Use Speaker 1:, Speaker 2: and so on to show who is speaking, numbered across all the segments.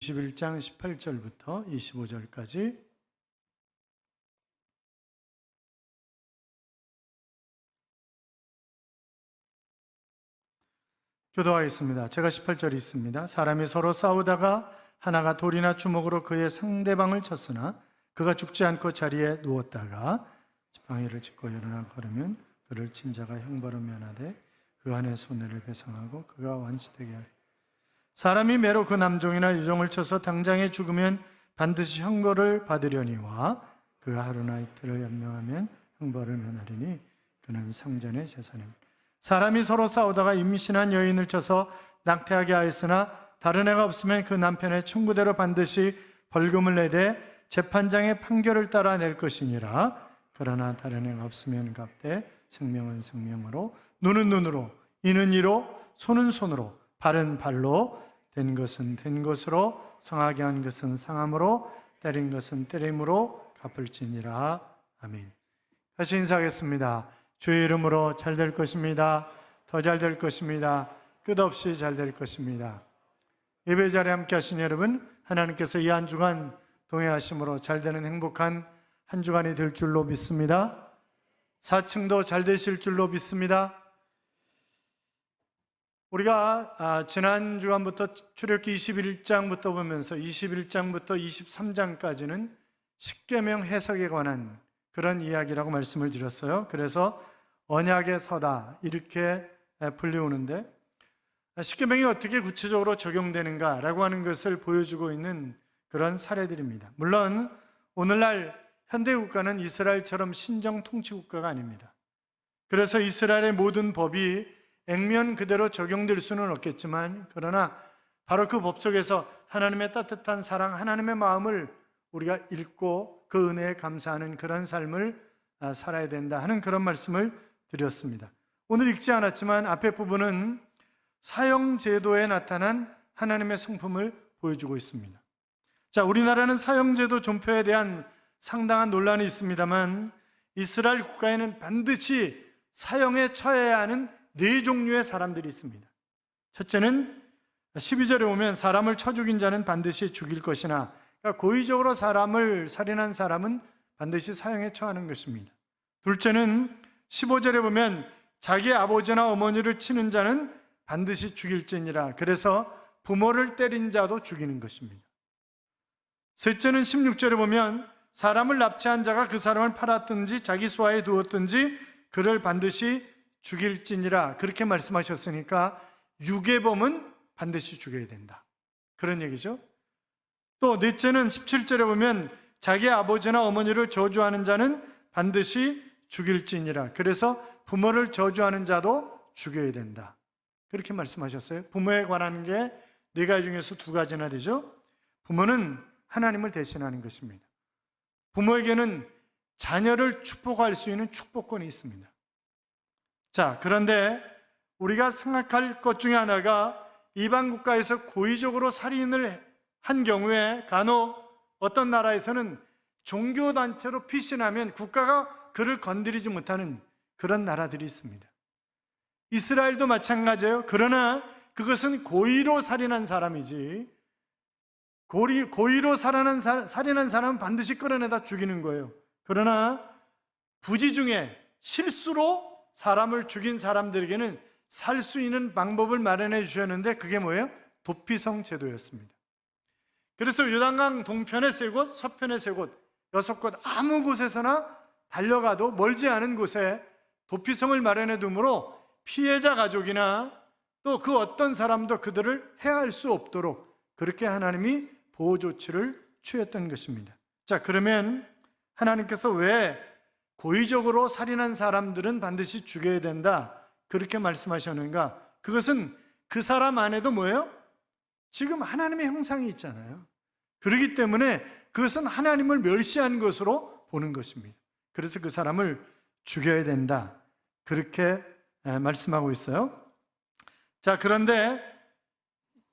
Speaker 1: 21장 18절부터 25절까지 교도하겠습니다. 제가 18절이 있습니다. 사람이 서로 싸우다가 하나가 돌이나 주먹으로 그의 상대방을 쳤으나 그가 죽지 않고 자리에 누웠다가 방해를 짓고 일어나 걸으면 그를 친 자가 형벌을 면하되 그 안에 손해를 배상하고 그가 완치되게 하리. 사람이 매로 그 남종이나 유종을 쳐서 당장에 죽으면 반드시 형벌을 받으려니와 그 하루나 이틀을 연명하면 형벌을 면하리니 그는 상전의 재산입니다. 사람이 서로 싸우다가 임신한 여인을 쳐서 낙태하게 하였으나 다른 애가 없으면 그 남편의 청구대로 반드시 벌금을 내되 재판장의 판결을 따라 낼 것이니라. 그러나 다른 애가 없으면 갚되 생명은 생명으로, 눈은 눈으로, 이는 이로, 손은 손으로, 발은 발로, 된 것은 된 것으로, 상하게 한 것은 상함으로, 때린 것은 때림으로 갚을지니라. 아멘. 다시 인사하겠습니다. 주의 이름으로 잘 될 것입니다. 더 잘 될 것입니다. 끝없이 잘 될 것입니다. 예배 자리에 함께 하신 여러분, 하나님께서 이 한 주간 동행하심으로 잘 되는 행복한 한 주간이 될 줄로 믿습니다. 4층도 잘 되실 줄로 믿습니다. 우리가 지난 주간부터 출애굽기 21장부터 보면서 21장부터 23장까지는 십계명 해석에 관한 그런 이야기라고 말씀을 드렸어요. 그래서 언약의 서다 이렇게 불리우는데 십계명이 어떻게 구체적으로 적용되는가라고 하는 것을 보여주고 있는 그런 사례들입니다. 물론 오늘날 현대국가는 이스라엘처럼 신정 통치국가가 아닙니다. 그래서 이스라엘의 모든 법이 액면 그대로 적용될 수는 없겠지만 그러나 바로 그 법 속에서 하나님의 따뜻한 사랑, 하나님의 마음을 우리가 읽고 그 은혜에 감사하는 그런 삶을 살아야 된다 하는 그런 말씀을 드렸습니다. 오늘 읽지 않았지만 앞에 부분은 사형제도에 나타난 하나님의 성품을 보여주고 있습니다. 자, 우리나라는 사형제도 존폐에 대한 상당한 논란이 있습니다만 이스라엘 국가에는 반드시 사형에 처해야 하는 4종류의 사람들이 있습니다. 첫째는 12절에 보면 사람을 쳐 죽인 자는 반드시 죽일 것이나, 그러니까 고의적으로 사람을 살인한 사람은 반드시 사형에 처하는 것입니다. 둘째는 15절에 보면 자기 아버지나 어머니를 치는 자는 반드시 죽일지니라. 그래서 부모를 때린 자도 죽이는 것입니다. 셋째는 16절에 보면 사람을 납치한 자가 그 사람을 팔았든지 자기 수하에 두었든지 그를 반드시 죽일지니라. 그렇게 말씀하셨으니까 유괴범은 반드시 죽여야 된다, 그런 얘기죠. 또 넷째는 17절에 보면 자기 아버지나 어머니를 저주하는 자는 반드시 죽일지니라. 그래서 부모를 저주하는 자도 죽여야 된다, 그렇게 말씀하셨어요. 부모에 관한 게 4가지 중에서 2가지나 되죠. 부모는 하나님을 대신하는 것입니다. 부모에게는 자녀를 축복할 수 있는 축복권이 있습니다. 자, 그런데 우리가 생각할 것 중에 하나가 이방 국가에서 고의적으로 살인을 한 경우에 간혹 어떤 나라에서는 종교단체로 피신하면 국가가 그를 건드리지 못하는 그런 나라들이 있습니다. 이스라엘도 마찬가지예요. 그러나 그것은 고의로 살인한 사람이지, 고의로 살인한 사람은 반드시 끌어내다 죽이는 거예요. 그러나 부지 중에 실수로 사람을 죽인 사람들에게는 살 수 있는 방법을 마련해 주셨는데 그게 뭐예요? 도피성 제도였습니다. 그래서 요단강 동편의 3곳, 서편의 3곳, 6곳 아무 곳에서나 달려가도 멀지 않은 곳에 도피성을 마련해 두므로 피해자 가족이나 또 그 어떤 사람도 그들을 해할 수 없도록 그렇게 하나님이 보호 조치를 취했던 것입니다. 자, 그러면 하나님께서 왜 고의적으로 살인한 사람들은 반드시 죽여야 된다, 그렇게 말씀하셨는가? 그것은 그 사람 안에도 뭐예요? 지금 하나님의 형상이 있잖아요. 그렇기 때문에 그것은 하나님을 멸시한 것으로 보는 것입니다. 그래서 그 사람을 죽여야 된다, 그렇게 말씀하고 있어요. 자, 그런데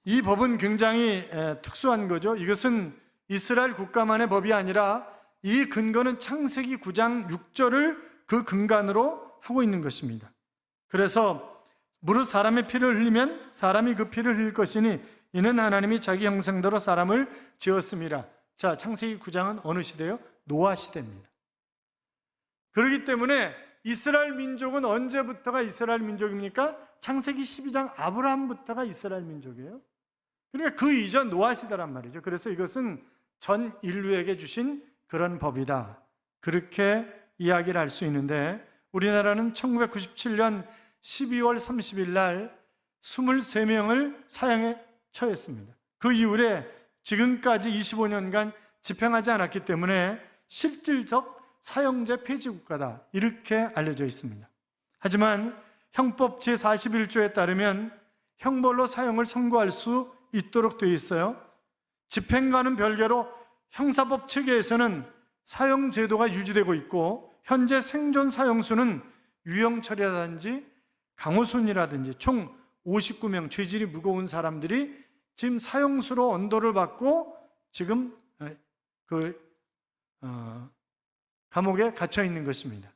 Speaker 1: 이 법은 굉장히 특수한 거죠. 이것은 이스라엘 국가만의 법이 아니라 이 근거는 창세기 9장 6절을 그 근간으로 하고 있는 것입니다. 그래서 무릇 사람의 피를 흘리면 사람이 그 피를 흘릴 것이니 이는 하나님이 자기 형상대로 사람을 지었습니다. 자, 창세기 9장은 어느 시대요? 노아 시대입니다. 그렇기 때문에 이스라엘 민족은 언제부터가 이스라엘 민족입니까? 창세기 12장 아브라함부터가 이스라엘 민족이에요. 그러니까 그 이전 노아 시대란 말이죠. 그래서 이것은 전 인류에게 주신 그런 법이다. 그렇게 이야기를 할 수 있는데, 우리나라는 1997년 12월 30일 날 23명을 사형에 처했습니다. 그 이후에 지금까지 25년간 집행하지 않았기 때문에 실질적 사형제 폐지 국가다, 이렇게 알려져 있습니다. 하지만 형법 제41조에 따르면 형벌로 사형을 선고할 수 있도록 되어 있어요. 집행과는 별개로 형사법 체계에서는 사형 제도가 유지되고 있고, 현재 생존 사형수는 유영철이라든지 강호순이라든지 총 59명 죄질이 무거운 사람들이 지금 사형수로 언도를 받고 지금 감옥에 갇혀 있는 것입니다.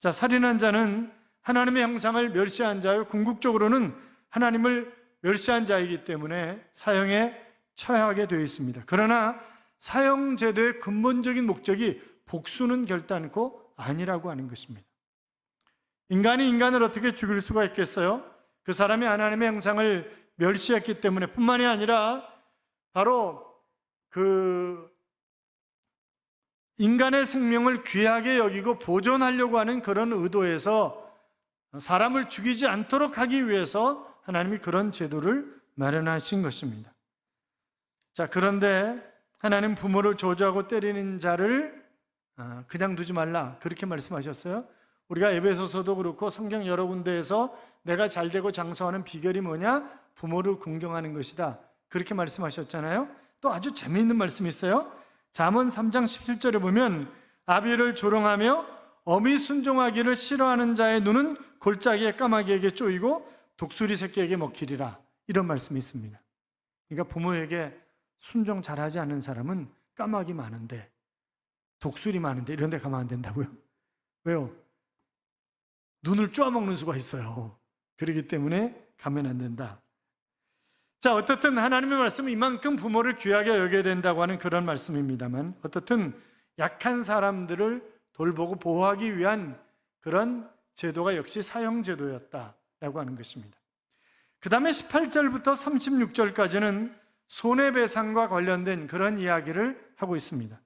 Speaker 1: 자, 살인한 자는 하나님의 형상을 멸시한 자요, 궁극적으로는 하나님을 멸시한 자이기 때문에 사형에 처하게 되어 있습니다. 그러나 사형제도의 근본적인 목적이 복수는 결단코 아니라고 하는 것입니다. 인간이 인간을 어떻게 죽일 수가 있겠어요? 그 사람이 하나님의 형상을 멸시했기 때문에 뿐만이 아니라 바로 그 인간의 생명을 귀하게 여기고 보존하려고 하는 그런 의도에서 사람을 죽이지 않도록 하기 위해서 하나님이 그런 제도를 마련하신 것입니다. 자, 그런데 하나님 부모를 저주하고 때리는 자를 그냥 두지 말라, 그렇게 말씀하셨어요. 우리가 에베소서도 그렇고 성경 여러 군데에서 내가 잘되고 장수하는 비결이 뭐냐? 부모를 공경하는 것이다, 그렇게 말씀하셨잖아요. 또 아주 재미있는 말씀이 있어요. 잠언 3장 17절에 보면 아비를 조롱하며 어미 순종하기를 싫어하는 자의 눈은 골짜기의 까마귀에게 쪼이고 독수리 새끼에게 먹히리라, 이런 말씀이 있습니다. 그러니까 부모에게 순종 잘하지 않는 사람은 까마귀 많은데, 독수리 많은데 이런 데 가면 안 된다고요? 왜요? 눈을 쪼아먹는 수가 있어요. 그렇기 때문에 가면 안 된다. 자, 어떻든 하나님의 말씀은 이만큼 부모를 귀하게 여겨야 된다고 하는 그런 말씀입니다만, 어떻든 약한 사람들을 돌보고 보호하기 위한 그런 제도가 역시 사형제도였다라고 하는 것입니다. 그 다음에 18절부터 36절까지는 손해배상과 관련된 그런 이야기를 하고 있습니다.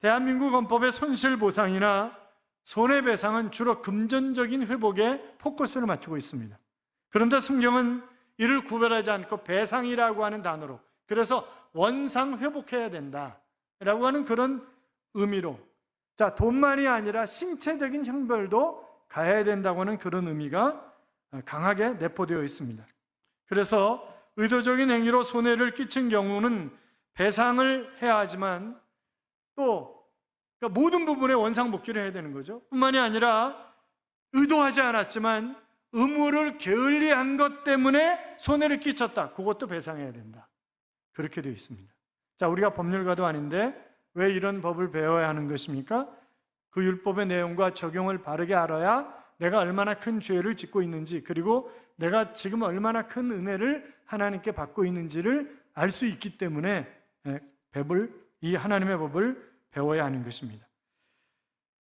Speaker 1: 대한민국 헌법의 손실보상이나 손해배상은 주로 금전적인 회복에 포커스를 맞추고 있습니다. 그런데 성경은 이를 구별하지 않고 배상이라고 하는 단어로, 그래서 원상 회복해야 된다라고 하는 그런 의미로, 자, 돈만이 아니라 신체적인 형벌도 가해야 된다고 하는 그런 의미가 강하게 내포되어 있습니다. 그래서 의도적인 행위로 손해를 끼친 경우는 배상을 해야 하지만 또 그러니까 모든 부분에 원상복귀를 해야 되는 거죠. 뿐만이 아니라 의도하지 않았지만 의무를 게을리한 것 때문에 손해를 끼쳤다, 그것도 배상해야 된다, 그렇게 되어 있습니다. 자, 우리가 법률가도 아닌데 왜 이런 법을 배워야 하는 것입니까? 그 율법의 내용과 적용을 바르게 알아야 내가 얼마나 큰 죄를 짓고 있는지, 그리고 내가 지금 얼마나 큰 은혜를 하나님께 받고 있는지를 알 수 있기 때문에 이 하나님의 법을 배워야 하는 것입니다.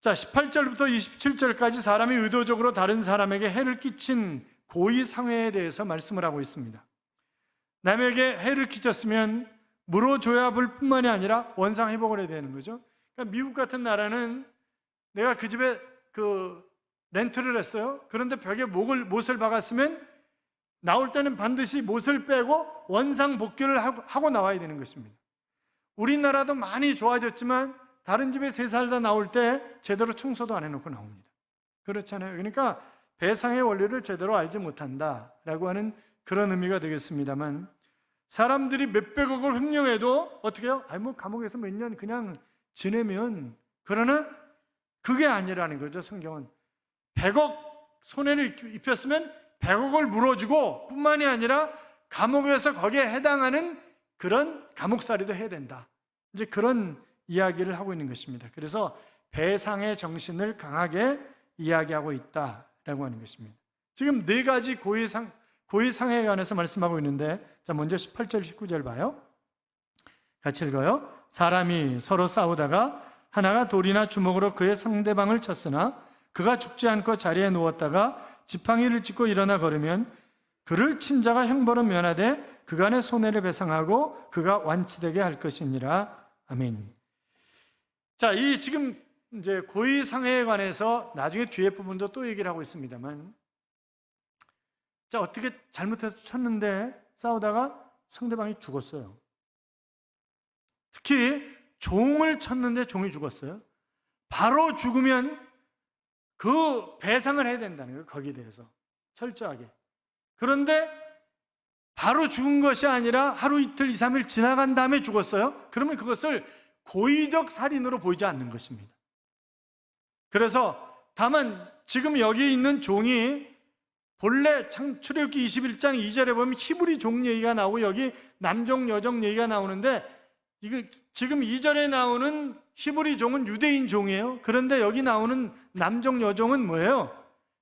Speaker 1: 자, 18절부터 27절까지 사람이 의도적으로 다른 사람에게 해를 끼친 고의상해에 대해서 말씀을 하고 있습니다. 남에게 해를 끼쳤으면 물어줘야 할 뿐만이 아니라 원상회복을 해야 되는 거죠. 그러니까 미국 같은 나라는 내가 그 집에 렌트를 했어요. 그런데 벽에 못을 박았으면 나올 때는 반드시 못을 빼고 원상복귀를 하고 나와야 되는 것입니다. 우리나라도 많이 좋아졌지만 다른 집에 새 살다 나올 때 제대로 청소도 안 해놓고 나옵니다. 그렇잖아요. 그러니까 배상의 원리를 제대로 알지 못한다라고 하는 그런 의미가 되겠습니다만, 사람들이 몇백억을 횡령해도 어떻게 해요? 감옥에서 몇 년 그냥 지내면, 그러나 그게 아니라는 거죠. 성경은 100억 손해를 입혔으면 100억을 물어주고 뿐만이 아니라 감옥에서 거기에 해당하는 그런 감옥살이도 해야 된다, 이제 그런 이야기를 하고 있는 것입니다. 그래서 배상의 정신을 강하게 이야기하고 있다라고 하는 것입니다. 지금 네 가지 고의상해에 관해서 말씀하고 있는데, 자, 먼저 18절, 19절 봐요. 같이 읽어요. 사람이 서로 싸우다가 하나가 돌이나 주먹으로 그의 상대방을 쳤으나 그가 죽지 않고 자리에 누웠다가 지팡이를 짚고 일어나 걸으면 그를 친 자가 형벌은 면하되 그간의 손해를 배상하고 그가 완치되게 할 것이니라. 아멘. 자, 이 지금 이제 고의상해에 관해서 나중에 뒤에 부분도 또 얘기를 하고 있습니다만, 자, 어떻게 잘못해서 쳤는데 싸우다가 상대방이 죽었어요. 특히 종을 쳤는데 종이 죽었어요. 바로 죽으면 그 배상을 해야 된다는 거예요. 거기에 대해서 철저하게. 그런데 바로 죽은 것이 아니라 하루 이틀 2, 3일 지나간 다음에 죽었어요. 그러면 그것을 고의적 살인으로 보이지 않는 것입니다. 그래서 다만 지금 여기 있는 종이 본래 출애굽기 21장 2절에 보면 히브리 종 얘기가 나오고 여기 남종 여종 얘기가 나오는데, 이거 지금 2절에 나오는 히브리 종은 유대인 종이에요. 그런데 여기 나오는 남종 여종은 뭐예요?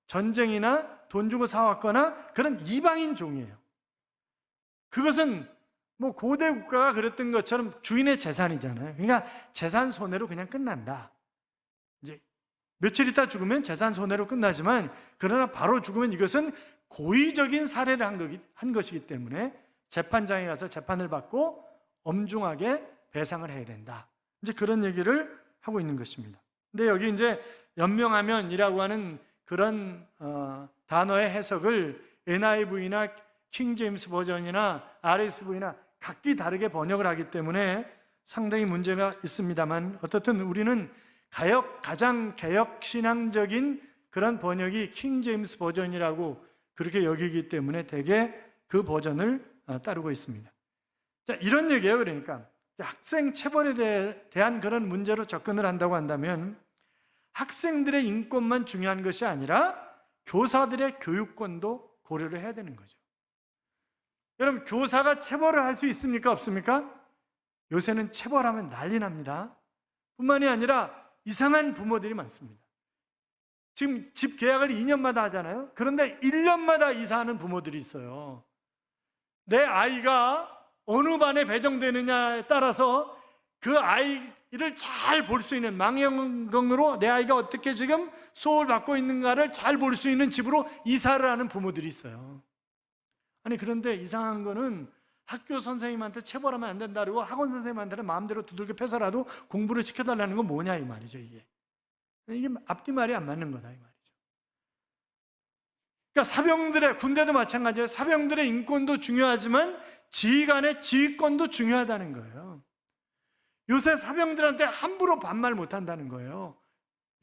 Speaker 1: 전쟁이나 돈 주고 사왔거나 그런 이방인 종이에요. 그것은 뭐 고대 국가가 그랬던 것처럼 주인의 재산이잖아요. 그러니까 재산 손해로 그냥 끝난다. 이제 며칠 있다 죽으면 재산 손해로 끝나지만, 그러나 바로 죽으면 이것은 고의적인 살해를 한 것이기 때문에 재판장에 가서 재판을 받고 엄중하게 배상을 해야 된다. 이제 그런 얘기를 하고 있는 것입니다. 근데 여기 이제 연명하면이라고 하는 그런 단어의 해석을 NIV나 킹 제임스 버전이나 RSV나 각기 다르게 번역을 하기 때문에 상당히 문제가 있습니다만, 어떻든 우리는 가장 개혁신앙적인 그런 번역이 킹 제임스 버전이라고 그렇게 여기기 때문에 대개 그 버전을 따르고 있습니다. 자, 이런 얘기예요. 그러니까 학생 체벌에 대한 그런 문제로 접근을 한다고 한다면 학생들의 인권만 중요한 것이 아니라 교사들의 교육권도 고려를 해야 되는 거죠. 여러분, 교사가 체벌을 할 수 있습니까? 없습니까? 요새는 체벌하면 난리 납니다. 뿐만이 아니라 이상한 부모들이 많습니다. 지금 집 계약을 2년마다 하잖아요. 그런데 1년마다 이사하는 부모들이 있어요. 내 아이가 어느 반에 배정되느냐에 따라서 그 아이를 잘 볼 수 있는, 망원경으로 내 아이가 어떻게 지금 수업을 받고 있는가를 잘 볼 수 있는 집으로 이사를 하는 부모들이 있어요. 아니, 그런데 이상한 거는 학교 선생님한테 체벌하면 안 된다 그러고 학원 선생님한테는 마음대로 두들겨 패서라도 공부를 시켜달라는 건 뭐냐 이 말이죠. 이게 앞뒤말이 안 맞는 거다 이 말이죠. 그러니까 사병들의, 군대도 마찬가지예요. 사병들의 인권도 중요하지만 지휘관의 지휘권도 중요하다는 거예요. 요새 사병들한테 함부로 반말 못한다는 거예요.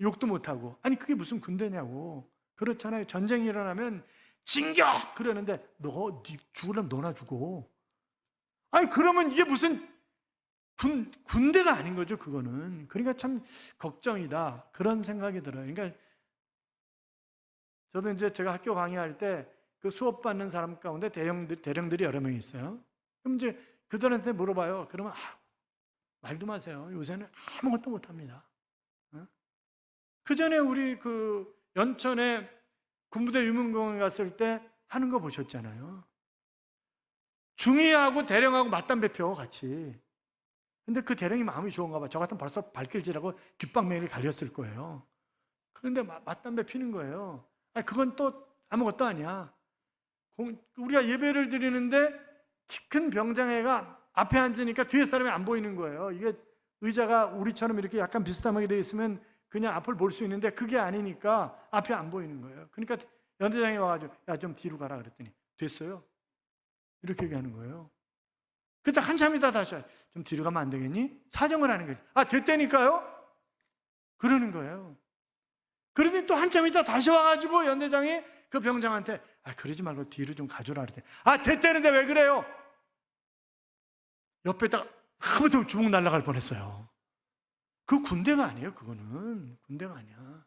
Speaker 1: 욕도 못하고. 아니, 그게 무슨 군대냐고. 그렇잖아요. 전쟁이 일어나면 진격! 그러는데 너 죽으려면 너나 죽어. 아니, 그러면 이게 무슨 군대가 아닌 거죠, 그거는. 그러니까 참 걱정이다, 그런 생각이 들어요. 그러니까 저도 이제 제가 학교 강의할 때 그 수업 받는 사람 가운데 대령들이 여러 명 있어요. 그럼 이제 그들한테 물어봐요. 그러면 말도 마세요. 요새는 아무것도 못합니다. 그 전에 우리 그 연천에 군부대 유문공원 갔을 때 하는 거 보셨잖아요. 중위하고 대령하고 맞담배 펴 같이. 근데 그 대령이 마음이 좋은가 봐. 저 같으면 벌써 발길질하고 뒷방맹이를 갈렸을 거예요. 그런데 맞담배 피는 거예요. 아니, 그건 또 아무것도 아니야. 우리가 예배를 드리는데 키 큰 병장애가 앞에 앉으니까 뒤에 사람이 안 보이는 거예요. 이게 의자가 우리처럼 이렇게 약간 비스듬하게 되어 있으면 그냥 앞을 볼 수 있는데 그게 아니니까 앞이 안 보이는 거예요. 그러니까 연대장이 와가지고 야, 좀 뒤로 가라 그랬더니 됐어요. 이렇게 얘기하는 거예요. 그때 한참 있다 다시 좀 뒤로 가면 안 되겠니? 사정을 하는 거지. 됐다니까요? 그러는 거예요. 그러더니 또 한참 있다 다시 와가지고 연대장이 그 병장한테 그러지 말고 뒤로 좀 가줘라 그랬더니 됐다는데 왜 그래요? 옆에다가 하면서 주먹 날아갈 뻔했어요. 그 군대가 아니에요. 그거는 군대가 아니야.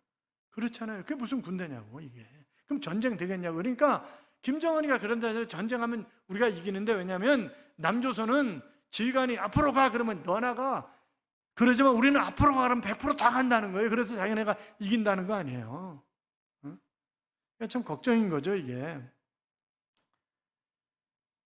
Speaker 1: 그렇잖아요. 그게 무슨 군대냐고 이게. 그럼 전쟁 되겠냐고. 그러니까 김정은이가 그런다. 전쟁하면 우리가 이기는데, 왜냐하면 남조선은 지휘관이 앞으로 가 그러면 너 나가. 그러지만 우리는 앞으로 가 그러면 100% 다 간다는 거예요. 그래서 자기네가 이긴다는 거 아니에요. 참 걱정인 거죠 이게.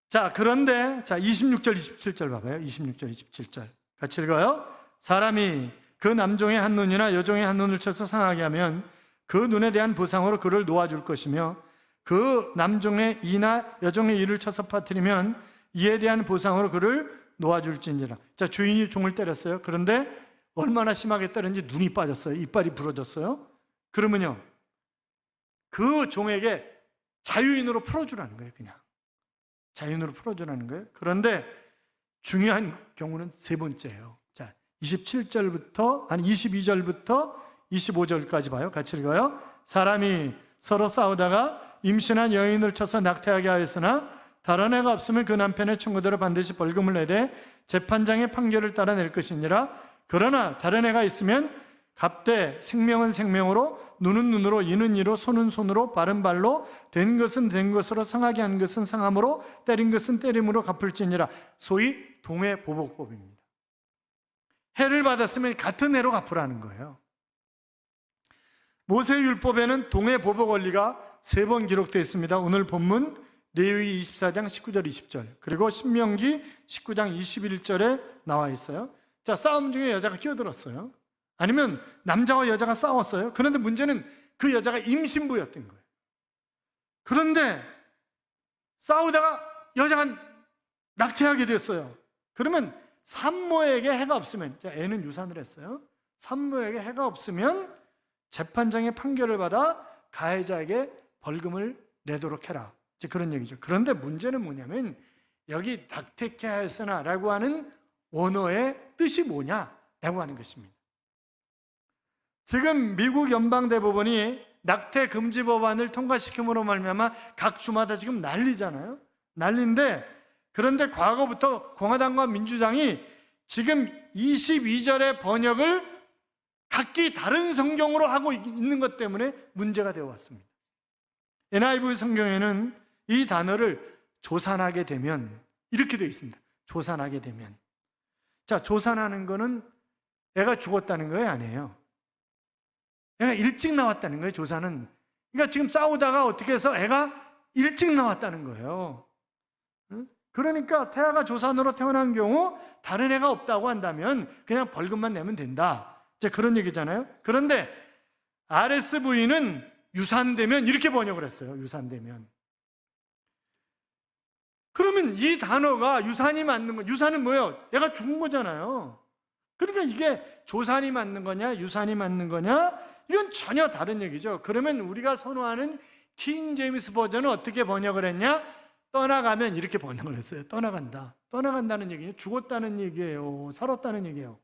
Speaker 1: 자, 그런데 26절 27절 봐봐요. 26절 27절 같이 읽어요. 사람이 그 남종의 한 눈이나 여종의 한 눈을 쳐서 상하게 하면 그 눈에 대한 보상으로 그를 놓아줄 것이며, 그 남종의 이나 여종의 이를 쳐서 빠뜨리면 이에 대한 보상으로 그를 놓아줄지니라. 자, 주인이 종을 때렸어요. 그런데 얼마나 심하게 때렸는지 눈이 빠졌어요. 이빨이 부러졌어요. 그러면요, 그 종에게 자유인으로 풀어주라는 거예요. 그냥 자유인으로 풀어주라는 거예요. 그런데 중요한 경우는 세 번째예요. 자, 27절부터 22절부터 25절까지 봐요. 같이 읽어요. 사람이 서로 싸우다가 임신한 여인을 쳐서 낙태하게 하였으나 다른 애가 없으면 그 남편의 청구대로 반드시 벌금을 내되 재판장의 판결을 따라 낼 것이니라. 그러나 다른 애가 있으면 갑대 생명은 생명으로, 눈은 눈으로, 이는 이로, 손은 손으로, 발은 발로, 된 것은 된 것으로, 상하게 한 것은 상함으로, 때린 것은 때림으로 갚을지니라. 소위 동해보복법입니다. 해를 받았으면 같은 해로 갚으라는 거예요. 모세율법에는 동해보복 원리가 3번 기록되어 있습니다. 오늘 본문 레위기 24장 19절 20절, 그리고 신명기 19장 21절에 나와 있어요. 자, 싸움 중에 여자가 끼어들었어요. 아니면 남자와 여자가 싸웠어요. 그런데 문제는 그 여자가 임신부였던 거예요. 그런데 싸우다가 여자가 낙태하게 됐어요. 그러면 산모에게 해가 없으면, 애는 유산을 했어요. 산모에게 해가 없으면 재판장의 판결을 받아 가해자에게 벌금을 내도록 해라. 이제 그런 얘기죠. 그런데 문제는 뭐냐면 여기 낙태케 하였으나 라고 하는 원어의 뜻이 뭐냐라고 하는 것입니다. 지금 미국 연방대법원이 낙태 금지 법안을 통과시킴으로 말미암아 각 주마다 지금 난리잖아요. 난리인데, 그런데 과거부터 공화당과 민주당이 지금 22절의 번역을 각기 다른 성경으로 하고 있는 것 때문에 문제가 되어 왔습니다. NIV 성경에는 이 단어를 조산하게 되면 이렇게 되어 있습니다. 조산하게 되면. 자, 조산하는 거는 애가 죽었다는 거예요, 아니에요? 애가 일찍 나왔다는 거예요, 조산은. 그러니까 지금 싸우다가 어떻게 해서 애가 일찍 나왔다는 거예요. 그러니까 태아가 조산으로 태어난 경우 다른 애가 없다고 한다면 그냥 벌금만 내면 된다. 이제 그런 얘기잖아요. 그런데 RSV는 유산되면 이렇게 번역을 했어요. 유산되면. 그러면 이 단어가 유산이 맞는 거, 유산은 뭐예요? 얘가 죽은 거잖아요. 그러니까 이게 조산이 맞는 거냐, 유산이 맞는 거냐, 이건 전혀 다른 얘기죠. 그러면 우리가 선호하는 킹 제임스 버전은 어떻게 번역을 했냐? 떠나가면 이렇게 번역을 했어요. 떠나간다. 떠나간다는 얘기예요. 죽었다는 얘기예요. 살았다는 얘기예요.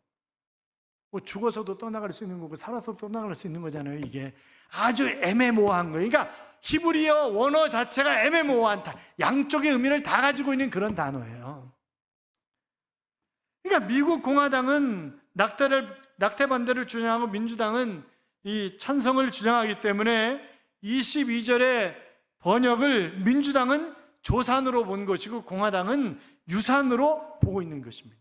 Speaker 1: 뭐 죽어서도 떠나갈 수 있는 거고 살아서 떠나갈 수 있는 거잖아요. 이게 아주 애매모호한 거예요. 그러니까 히브리어 원어 자체가 애매모호한, 양쪽의 의미를 다 가지고 있는 그런 단어예요. 그러니까 미국 공화당은 낙태 반대를 주장하고 민주당은 이 찬성을 주장하기 때문에 22절의 번역을 민주당은 조산으로 본 것이고 공화당은 유산으로 보고 있는 것입니다.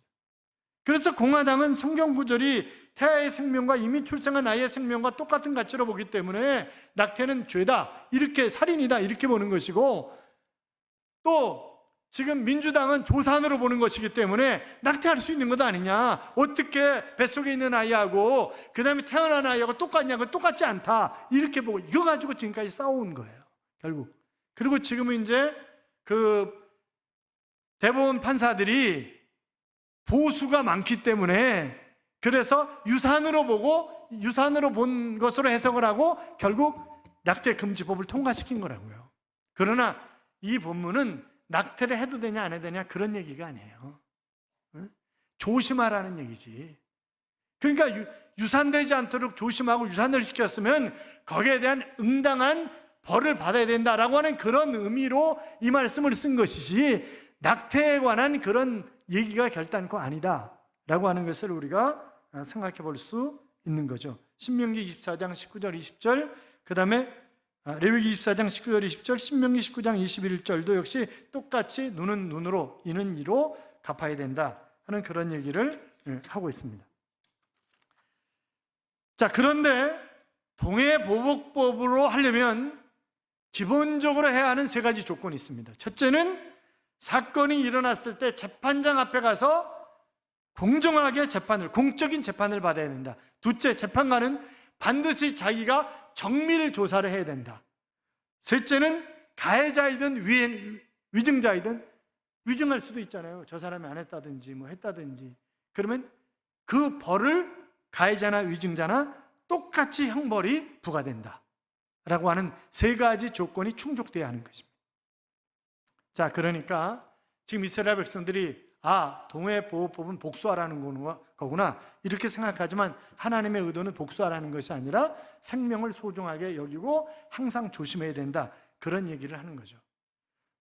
Speaker 1: 그래서 공화당은 성경 구절이 태아의 생명과 이미 출생한 아이의 생명과 똑같은 가치로 보기 때문에 낙태는 죄다, 이렇게 살인이다, 이렇게 보는 것이고, 또 지금 민주당은 조산으로 보는 것이기 때문에 낙태할 수 있는 것 아니냐, 어떻게 뱃속에 있는 아이하고 그 다음에 태어난 아이하고 똑같냐고, 똑같지 않다, 이렇게 보고 이거 가지고 지금까지 싸워온 거예요, 결국. 그리고 지금은 이제 그 대법원 판사들이 보수가 많기 때문에 그래서 유산으로 본 것으로 해석을 하고 결국 낙태 금지법을 통과시킨 거라고요. 그러나 이 본문은 낙태를 해도 되냐 안 해도 되냐 그런 얘기가 아니에요. 조심하라는 얘기지. 그러니까 유산되지 않도록 조심하고 유산을 시켰으면 거기에 대한 응당한 벌을 받아야 된다라고 하는 그런 의미로 이 말씀을 쓴 것이지, 낙태에 관한 그런 얘기가 결단코 아니다 라고 하는 것을 우리가 생각해 볼 수 있는 거죠. 신명기 24장 19절 20절, 그 다음에 레위기 24장 19절 20절, 신명기 19장 21절도 역시 똑같이 눈은 눈으로, 이는 이로 갚아야 된다 하는 그런 얘기를 하고 있습니다. 자, 그런데 동해보복법으로 하려면 기본적으로 해야 하는 3가지 조건이 있습니다. 첫째는 사건이 일어났을 때 재판장 앞에 가서 공정하게 공적인 재판을 받아야 된다. 둘째, 재판관은 반드시 자기가 정밀 조사를 해야 된다. 셋째는 가해자이든 위증자이든 위증할 수도 있잖아요. 저 사람이 안 했다든지 뭐 했다든지. 그러면 그 벌을 가해자나 위증자나 똑같이 형벌이 부과된다 라고 하는 세 가지 조건이 충족돼야 하는 것입니다. 자, 그러니까 지금 이스라엘 백성들이 동해보호법은 복수하라는 거구나 이렇게 생각하지만 하나님의 의도는 복수하라는 것이 아니라 생명을 소중하게 여기고 항상 조심해야 된다, 그런 얘기를 하는 거죠.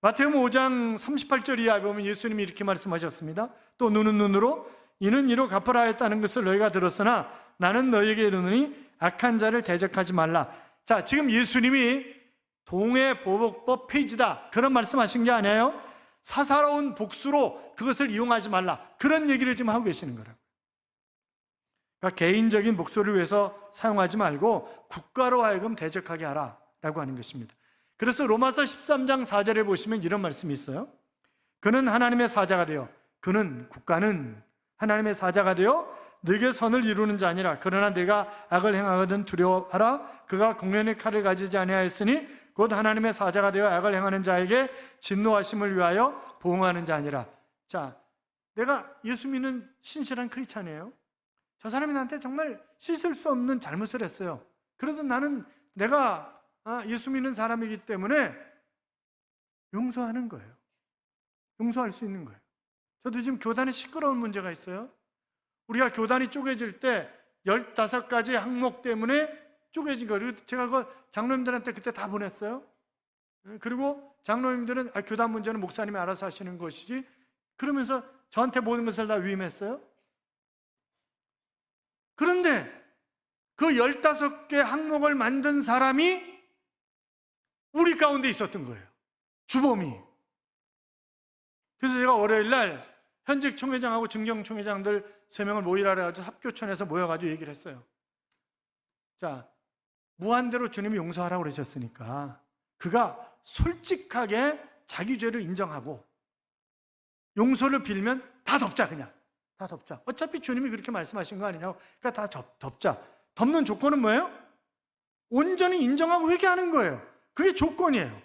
Speaker 1: 마태복음 5장 38절 이하에 보면 예수님이 이렇게 말씀하셨습니다. 또 눈은 눈으로 이는 이로 갚으라 했다는 것을 너희가 들었으나 나는 너희에게 이르노니 악한 자를 대적하지 말라. 자, 지금 예수님이 동해보호법 폐지다 그런 말씀하신 게 아니에요. 사사로운 복수로 그것을 이용하지 말라, 그런 얘기를 지금 하고 계시는 거라고요. 그러니까 개인적인 목소리를 위해서 사용하지 말고 국가로 하여금 대적하게 하라 라고 하는 것입니다. 그래서 로마서 13장 4절에 보시면 이런 말씀이 있어요. 그는 하나님의 사자가 되어, 국가는 하나님의 사자가 되어 네게 선을 이루는 자 아니라 그러나 내가 악을 행하거든 두려워하라. 그가 공련의 칼을 가지지 아니하였으니 곧 하나님의 사자가 되어 악을 행하는 자에게 진노하심을 위하여 보응하는 자 아니라. 자, 내가 예수 믿는 신실한 크리스찬이에요. 저 사람이 나한테 정말 씻을 수 없는 잘못을 했어요. 그래도 나는 내가 예수 믿는 사람이기 때문에 용서하는 거예요. 용서할 수 있는 거예요. 저도 지금 교단에 시끄러운 문제가 있어요. 우리가 교단이 쪼개질 때 15가지 항목 때문에 쪼개진 거예요. 제가 그거 장로님들한테 그때 다 보냈어요. 그리고 장로님들은 교단 문제는 목사님이 알아서 하시는 것이지 그러면서 저한테 모든 것을 다 위임했어요. 그런데 그 15개 항목을 만든 사람이 우리 가운데 있었던 거예요. 주범이. 그래서 제가 월요일 날 현직 총회장하고 증경 총회장들 3명을 모이라 해가지고 합교촌에서 모여가지고 얘기를 했어요. 자, 무한대로 주님이 용서하라고 그러셨으니까 그가 솔직하게 자기 죄를 인정하고 용서를 빌면 다 덮자, 그냥 다 덮자. 어차피 주님이 그렇게 말씀하신 거 아니냐고. 그러니까 다 덮자. 덮는 조건은 뭐예요? 온전히 인정하고 회개하는 거예요. 그게 조건이에요.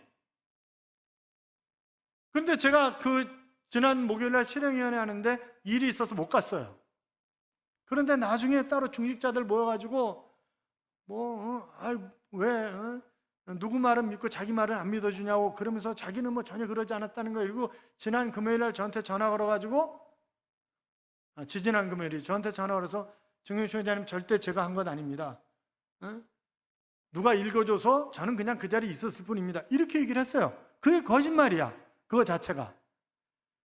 Speaker 1: 그런데 제가 지난 목요일날 실행위원회 하는데 일이 있어서 못 갔어요. 그런데 나중에 따로 중직자들 모여가지고 누구 말은 믿고 자기 말은 안 믿어주냐고 그러면서 자기는 뭐 전혀 그러지 않았다는 거. 그리고 지난 금요일날 저한테 전화 걸어가지고 지지난 금요일이 저한테 전화 걸어서 증경총 회장님 절대 제가 한 건 아닙니다. 누가 읽어줘서 저는 그냥 그 자리에 있었을 뿐입니다. 이렇게 얘기를 했어요. 그게 거짓말이야. 그거 자체가.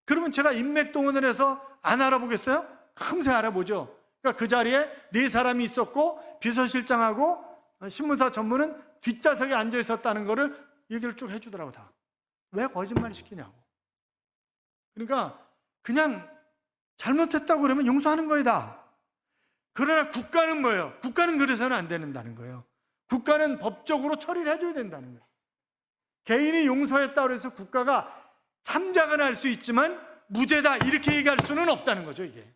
Speaker 1: 그러면 제가 인맥동원을 해서 안 알아보겠어요? 금세 알아보죠. 그러니까 그 자리에 4사람이 있었고 비서실장하고 신문사 전무는 뒷좌석에 앉아 있었다는 거를 얘기를 쭉 해주더라고. 다. 왜 거짓말 시키냐고. 그러니까 그냥 잘못했다고 그러면 용서하는 거예요, 다. 그러나 국가는 뭐예요? 국가는 그래서는 안 된다는 거예요. 국가는 법적으로 처리를 해줘야 된다는 거예요. 개인이 용서했다고 해서 국가가 참작은 할 수 있지만 무죄다 이렇게 얘기할 수는 없다는 거죠, 이게.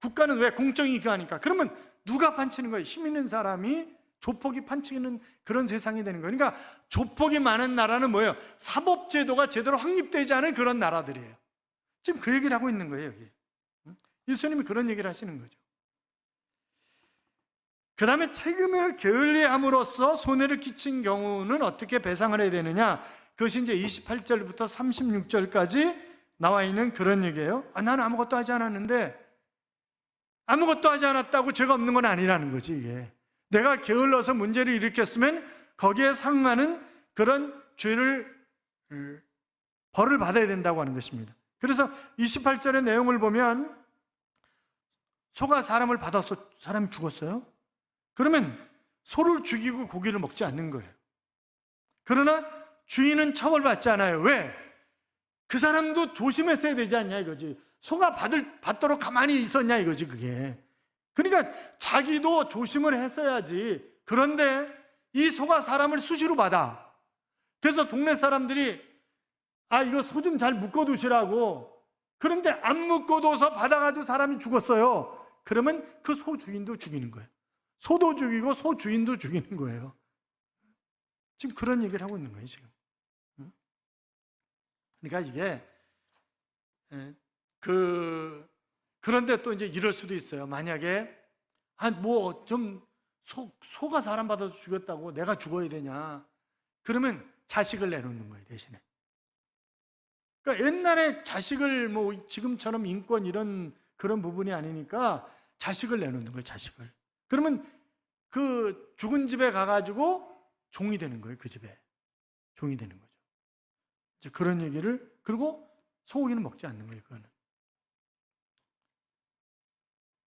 Speaker 1: 국가는 왜 공정이니까 하니까. 그러면 누가 판치는 거예요? 힘 있는 사람이 조폭이 판치는 그런 세상이 되는 거예요. 그러니까 조폭이 많은 나라는 뭐예요? 사법제도가 제대로 확립되지 않은 그런 나라들이에요. 지금 그 얘기를 하고 있는 거예요, 여기. 예수님이 그런 얘기를 하시는 거죠. 그 다음에 책임을 게을리함으로써 손해를 끼친 경우는 어떻게 배상을 해야 되느냐? 그것이 이제 28절부터 36절까지 나와 있는 그런 얘기예요. 나는 아무것도 하지 않았는데, 아무것도 하지 않았다고 죄가 없는 건 아니라는 거지, 이게. 내가 게을러서 문제를 일으켰으면 거기에 상응하는 그런 죄를, 벌을 받아야 된다고 하는 것입니다. 그래서 28절의 내용을 보면 소가 사람을 받아서 사람이 죽었어요. 그러면 소를 죽이고 고기를 먹지 않는 거예요. 그러나 주인은 처벌받지 않아요. 왜? 그 사람도 조심했어야 되지 않냐 이거지. 소가 받도록 가만히 있었냐 이거지, 그게. 그러니까 자기도 조심을 했어야지. 그런데 이 소가 사람을 수시로 받아. 그래서 동네 사람들이 이거 소 좀 잘 묶어두시라고. 그런데 안 묶어둬서 받아가지고 사람이 죽었어요. 그러면 그 소 주인도 죽이는 거예요. 소도 죽이고 소 주인도 죽이는 거예요. 지금 그런 얘기를 하고 있는 거예요, 지금. 그러니까 이게 그런데 또 이제 이럴 수도 있어요. 만약에 소가 사람 받아서 죽였다고 내가 죽어야 되냐? 그러면 자식을 내놓는 거예요, 대신에. 그러니까 옛날에 자식을 지금처럼 인권 이런 그런 부분이 아니니까 자식을 내놓는 거예요, 자식을. 그러면 그 죽은 집에 가가지고 종이 되는 거예요, 그 집에. 종이 되는 거죠. 이제 그런 얘기를, 그리고 소고기는 먹지 않는 거예요, 그거는.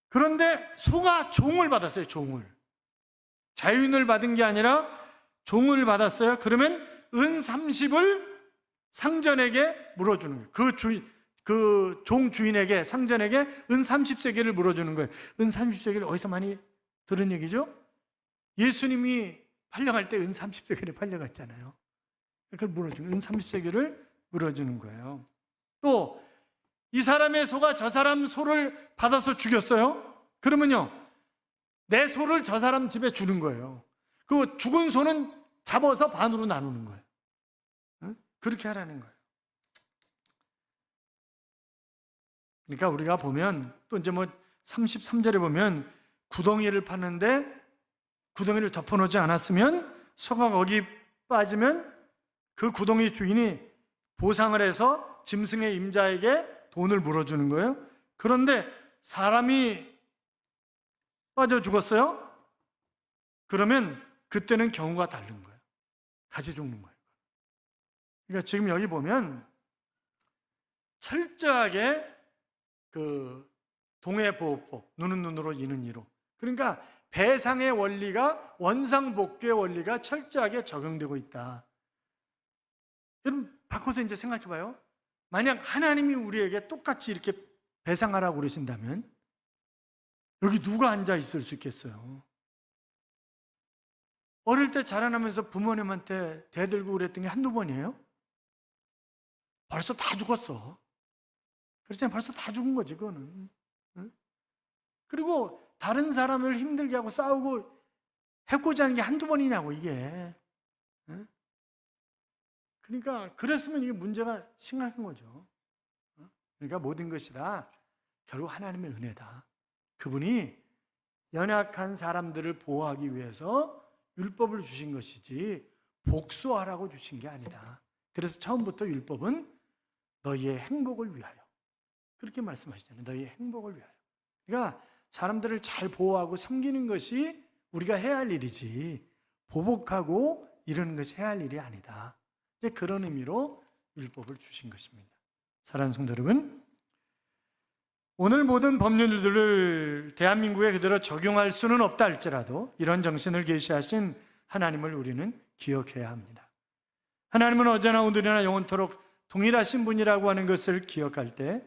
Speaker 1: 그런데 소가 종을 받았어요, 종을. 자유인을 받은 게 아니라 종을 받았어요. 그러면 은 30을 상전에게 물어주는 거예요. 그 종 주인에게, 상전에게 은 30세겔을 물어주는 거예요. 은 30세겔을 어디서 많이 들은 얘기죠? 예수님이 팔려갈 때 은 30세겔에 팔려갔잖아요. 그걸 물어주는, 은 30세겔을 물어주는 거예요. 또 이 사람의 소가 저 사람 소를 받아서 죽였어요. 그러면요, 내 소를 저 사람 집에 주는 거예요. 그 죽은 소는 잡아서 반으로 나누는 거예요. 그렇게 하라는 거예요. 그러니까 우리가 보면 또 이제 33절에 보면 구덩이를 파는데 구덩이를 덮어놓지 않았으면 소가 거기 빠지면 그 구덩이 주인이 보상을 해서 짐승의 임자에게 돈을 물어주는 거예요. 그런데 사람이 빠져 죽었어요? 그러면 그때는 경우가 다른 거예요. 같이 죽는 거예요. 그러니까 지금 여기 보면 철저하게 그 동해보호법, 눈은 눈으로 이는 이로, 그러니까 배상의 원리가, 원상복귀의 원리가 철저하게 적용되고 있다. 여러분 바꿔서 이제 생각해 봐요. 만약 하나님이 우리에게 똑같이 이렇게 배상하라고 그러신다면 여기 누가 앉아 있을 수 있겠어요? 어릴 때 자라나면서 부모님한테 대들고 그랬던 게 한두 번이에요? 벌써 다 죽었어. 그렇잖아요. 벌써 다 죽은 거지, 그거는. 그리고 다른 사람을 힘들게 하고 싸우고 해코지 하는 게 한두 번이냐고, 이게. 그러니까 그랬으면 이게 문제가 심각한 거죠. 그러니까 모든 것이 다 결국 하나님의 은혜다. 그분이 연약한 사람들을 보호하기 위해서 율법을 주신 것이지 복수하라고 주신 게 아니다. 그래서 처음부터 율법은 너희의 행복을 위하여, 그렇게 말씀하시잖아요. 너희의 행복을 위하여. 그러니까 사람들을 잘 보호하고 섬기는 것이 우리가 해야 할 일이지 보복하고 이러는 것이 해야 할 일이 아니다. 이제 그런 의미로 율법을 주신 것입니다. 사랑하는 성도 여러분, 오늘 모든 법률들을 대한민국에 그대로 적용할 수는 없다 할지라도 이런 정신을 계시하신 하나님을 우리는 기억해야 합니다. 하나님은 어제나 오늘이나 영원토록 동일하신 분이라고 하는 것을 기억할 때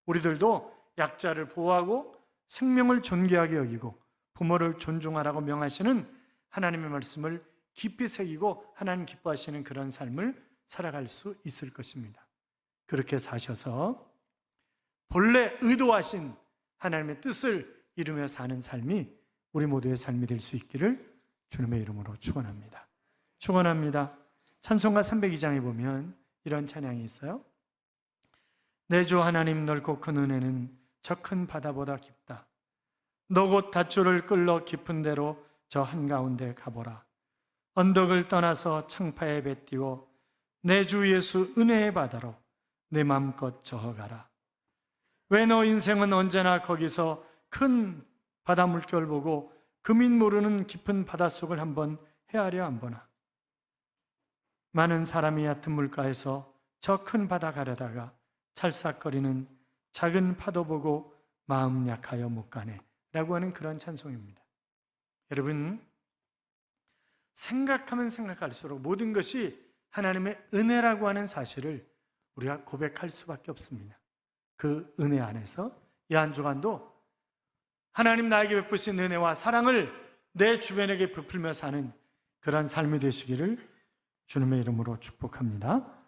Speaker 1: 우리들도 약자를 보호하고 생명을 존귀하게 여기고 부모를 존중하라고 명하시는 하나님의 말씀을 깊이 새기고 하나님 기뻐하시는 그런 삶을 살아갈 수 있을 것입니다. 그렇게 사셔서 본래 의도하신 하나님의 뜻을 이루며 사는 삶이 우리 모두의 삶이 될 수 있기를 주님의 이름으로 축원합니다. 축원합니다. 찬송가 302장에 보면 이런 찬양이 있어요. 내 주 하나님 넓고 큰 은혜는 저 큰 바다보다 깊다. 너 곧 닷줄을 끌러 깊은 데로 저 한가운데 가보라. 언덕을 떠나서 창파에 뱉띄워 내 주 예수 은혜의 바다로 내 맘껏 저어가라. 왜 너 인생은 언제나 거기서 큰 바다 물결 보고 금인 모르는 깊은 바닷속을 한번 헤아려 안 보나. 많은 사람이 얕은 물가에서 저 큰 바다 가려다가 찰싹거리는 작은 파도 보고 마음 약하여 못 가네 라고 하는 그런 찬송입니다. 여러분, 생각하면 생각할수록 모든 것이 하나님의 은혜라고 하는 사실을 우리가 고백할 수밖에 없습니다. 그 은혜 안에서 이 한 주간도 하나님 나에게 베푸신 은혜와 사랑을 내 주변에게 베풀며 사는 그런 삶이 되시기를 주님의 이름으로 축복합니다.